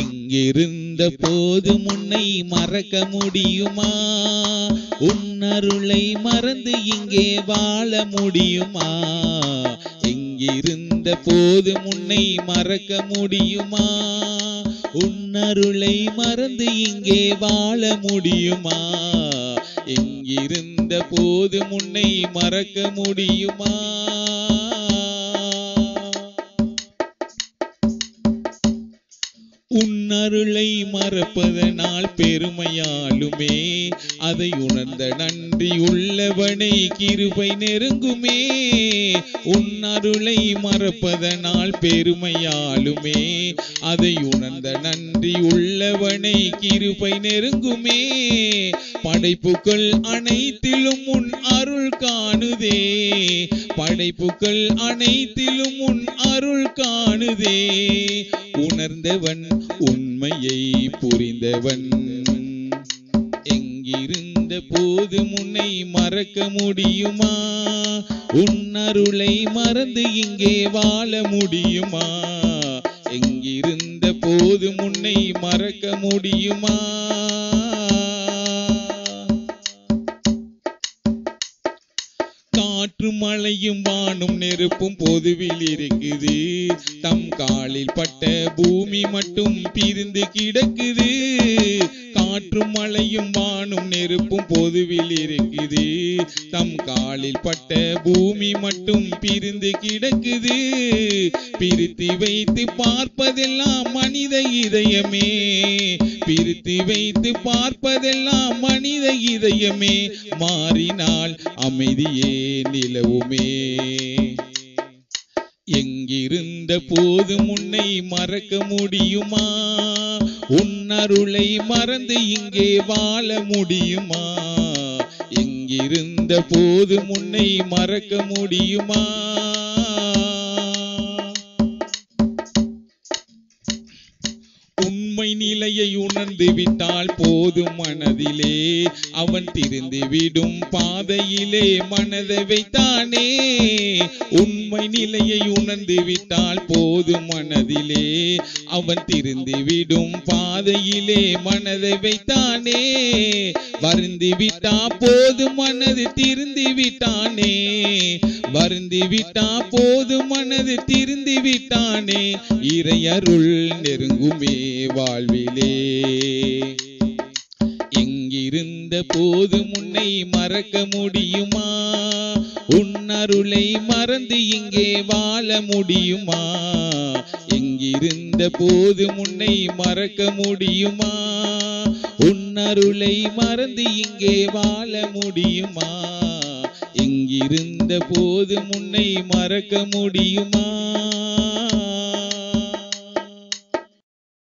எங்கிருந்த போது முன்னை மறக்க முடியுமா? உன்னருளை மறந்து இங்கே வாழ முடியுமா? எங்கிருந்த போது முன்னை மறக்க முடியுமா? உன்னருளை மறந்து இங்கே வாழ முடியுமா? எங்கிருந்த போது முன்னை மறக்க முடியுமா? உன்னருளை மறப்பதனால் பெருமையாலுமே அதை உணர்ந்த நன்றி உள்ளவனை கிருபை நெருங்குமே. உன்னருளை மறப்பதனால் பெருமையாலுமே அதை உணர்ந்த நன்றி உள்ளவனை கிருபை நெருங்குமே. படைப்புகள் அனைத்திலும் உன் அருள் காணுதே, படைப்புகள் அனைத்திலும் உன் அருள் காணுதே. உணர்ந்தவன் உண்மையை புரிந்தவன் எங்கிருந்த போது முன்னை மறக்க முடியுமா? உன்னருளை மறந்து இங்கே வாழ முடியுமா? எங்கிருந்த போது முன்னை மறக்க முடியுமா? காற்று மழையும் வானும் நெருப்பும் பொதுவில் இருக்குது, தம் காலில் பட்ட பூமி மட்டும் பிரிந்து கிடக்குது. காற்று மழையும் வானும் நெருப்பும் பொதுவில் இருக்குது, தம் காலில் பட்ட பூமி மட்டும் பிரிந்து கிடக்குது. பிரித்து வைத்து பார்ப்பதெல்லாம் மனித இதயமே, பிரித்து வைத்து பார்ப்பதெல்லாம் மனித இதயமே. மாறினால் அமைதியே நிலவுமே. எங்கிருந்த போது முன்னை மறக்க முடியுமா? உன்னருளை மறந்து இங்கே வாழ முடியுமா? எங்கிருந்த போது முன்னை மறக்க முடியுமா? உண்மை நிலையை உணர்ந்து விட்டால் போதும் மனதிலே, அவன் திருந்து விடும் பாதையிலே மனதை வைத்தானே. உண்மை நிலையை உணர்ந்து விட்டால் போதும் மனதிலே, அவன் திருந்து விடும் பாதையிலே மனதை வைத்தானே. வருந்தி விட்டா போதும் மனது திருந்து விட்டானே, வருந்தி விட்டா போதும் மனது திருந்து விட்டானே. இறையருள் நெருங்குமே வாழ்விலே. எங்கிருந்த போது முன்னை மறக்க முடியுமா? உன்னருளை மறந்து இங்கே வாழ முடியுமா? எங்கிருந்த போது முன்னை மறக்க முடியுமா? உன்னருளை மறந்து இங்கே வாழ முடியுமா? எங்கிருந்த போது முன்னை மறக்க முடியுமா?